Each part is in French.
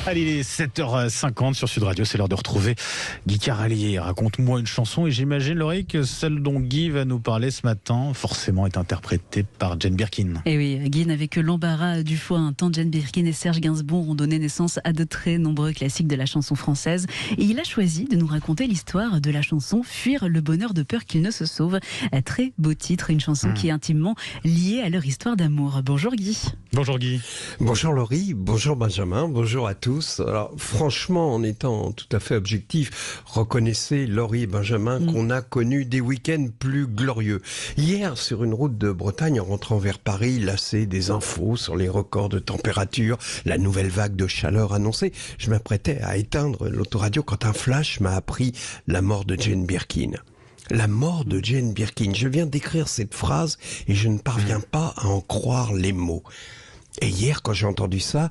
Allez, il est 7h50 sur Sud Radio, c'est l'heure de retrouver Guy Carrelier. Raconte-moi une chanson et j'imagine, Laurie, que celle dont Guy va nous parler ce matin, forcément est interprétée par Jane Birkin. Et oui, Guy n'avait que l'embarras du choix. Un temps, Jane Birkin et Serge Gainsbourg ont donné naissance à de très nombreux classiques de la chanson française. Et il a choisi de nous raconter l'histoire de la chanson Fuir le bonheur de peur qu'il ne se sauve. Un très beau titre, une chanson qui est intimement liée à leur histoire d'amour. Bonjour Guy. Bonjour Guy. Bonjour Laurie, bonjour Benjamin, bonjour à tous. Alors franchement, en étant tout à fait objectif, reconnaissez Laurie et Benjamin qu'on a connu des week-ends plus glorieux. Hier, sur une route de Bretagne, en rentrant vers Paris, lassé des infos sur les records de température, la nouvelle vague de chaleur annoncée, je m'apprêtais à éteindre l'autoradio quand un flash m'a appris la mort de Jane Birkin. La mort de Jane Birkin. Je viens d'écrire cette phrase et je ne parviens pas à en croire les mots. Et hier, quand j'ai entendu ça,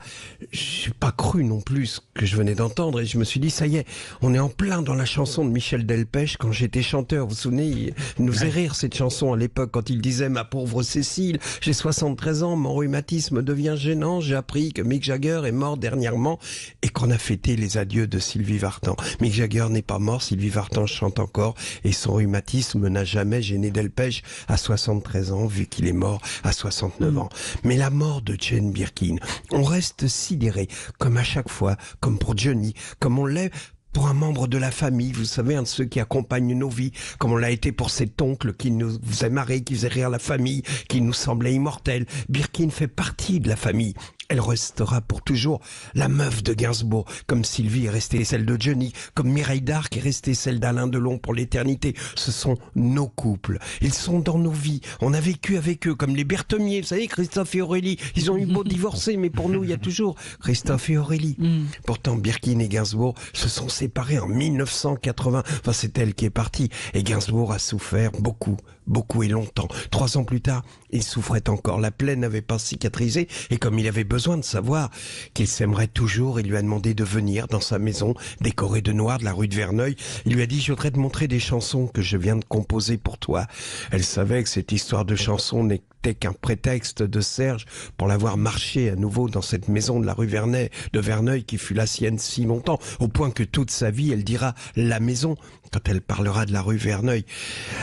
j'ai pas cru non plus ce que je venais d'entendre et je me suis dit, ça y est, on est en plein dans la chanson de Michel Delpech quand j'étais chanteur. Vous vous souvenez, il nous faisait rire cette chanson à l'époque quand il disait, ma pauvre Cécile, j'ai 73 ans, mon rhumatisme devient gênant, j'ai appris que Mick Jagger est mort dernièrement et qu'on a fêté les adieux de Sylvie Vartan. Mick Jagger n'est pas mort, Sylvie Vartan chante encore et son rhumatisme n'a jamais gêné Delpech à 73 ans vu qu'il est mort à 69 ans. Mais la mort de Jane Birkin, on reste sidéré, comme à chaque fois, comme pour Johnny, comme on l'est pour un membre de la famille, vous savez, un de ceux qui accompagnent nos vies, comme on l'a été pour cet oncle qui nous faisait marrer, qui faisait rire la famille, qui nous semblait immortel. Birkin fait partie de la famille. Elle restera pour toujours la meuf de Gainsbourg, comme Sylvie est restée celle de Johnny, comme Mireille d'Arc est restée celle d'Alain Delon pour l'éternité. Ce sont nos couples. Ils sont dans nos vies. On a vécu avec eux, comme les Berthemier. Vous savez, Christophe et Aurélie, ils ont eu beau divorcer, mais pour nous, il y a toujours Christophe et Aurélie. Pourtant, Birkin et Gainsbourg se sont séparés en 1980. Enfin, c'est elle qui est partie. Et Gainsbourg a souffert beaucoup et longtemps. 3 ans plus tard, il souffrait encore. La plaie n'avait pas cicatrisé et comme il avait besoin de savoir qu'il s'aimerait toujours, il lui a demandé de venir dans sa maison décorée de noir de la rue de Verneuil. Il lui a dit, je voudrais te montrer des chansons que je viens de composer pour toi. Elle savait que cette histoire de chansons n'était qu'un prétexte de Serge pour l'avoir marché à nouveau dans cette maison de la rue de Verneuil qui fut la sienne si longtemps, au point que toute sa vie, elle dira la maison quand elle parlera de la rue Verneuil.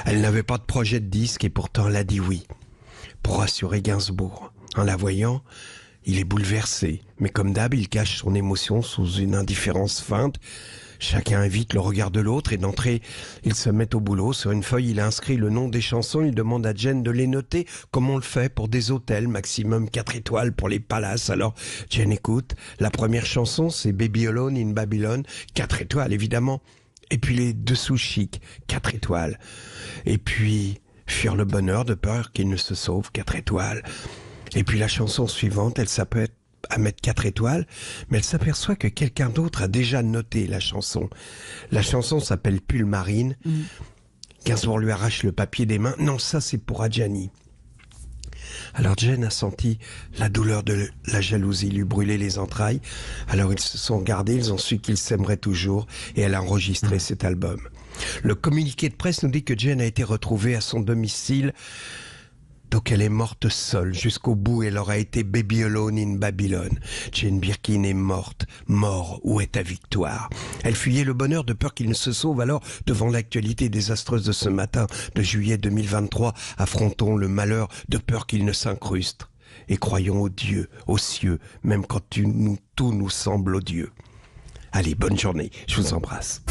Elle n'avait pas de projet de disque et pourtant elle a dit oui, pour rassurer Gainsbourg. En la voyant, il est bouleversé, mais comme d'hab, il cache son émotion sous une indifférence feinte. Chacun évite le regard de l'autre et d'entrée, il se met au boulot. Sur une feuille, il inscrit le nom des chansons. Il demande à Jane de les noter comme on le fait pour des hôtels, maximum 4 étoiles pour les palaces. Alors, Jane écoute. La première chanson, c'est Baby Alone in Babylon, 4 étoiles évidemment. Et puis les dessous chic, 4 étoiles. Et puis, Fuir le bonheur de peur qu'il ne se sauve, 4 étoiles. Et puis la chanson suivante, elle s'appelle à mettre 4 étoiles, mais elle s'aperçoit que quelqu'un d'autre a déjà noté la chanson. La chanson s'appelle Pull Marine. Gainsbourg lui arrache le papier des mains. Non, ça c'est pour Adjani. Alors Jane a senti la douleur de la jalousie lui brûler les entrailles. Alors ils se sont gardés, ils ont su qu'ils s'aimeraient toujours et elle a enregistré cet album. Le communiqué de presse nous dit que Jane a été retrouvée à son domicile. Donc elle est morte seule jusqu'au bout. Elle aura été Baby Alone in Babylon. Jane Birkin est morte. Mort, où est ta victoire? Elle fuyait le bonheur de peur qu'il ne se sauve. Alors, devant l'actualité désastreuse de ce matin de juillet 2023, affrontons le malheur de peur qu'il ne s'incruste. Et croyons au Dieu, aux cieux, même quand tout nous semble odieux. Allez, bonne journée. Je vous embrasse.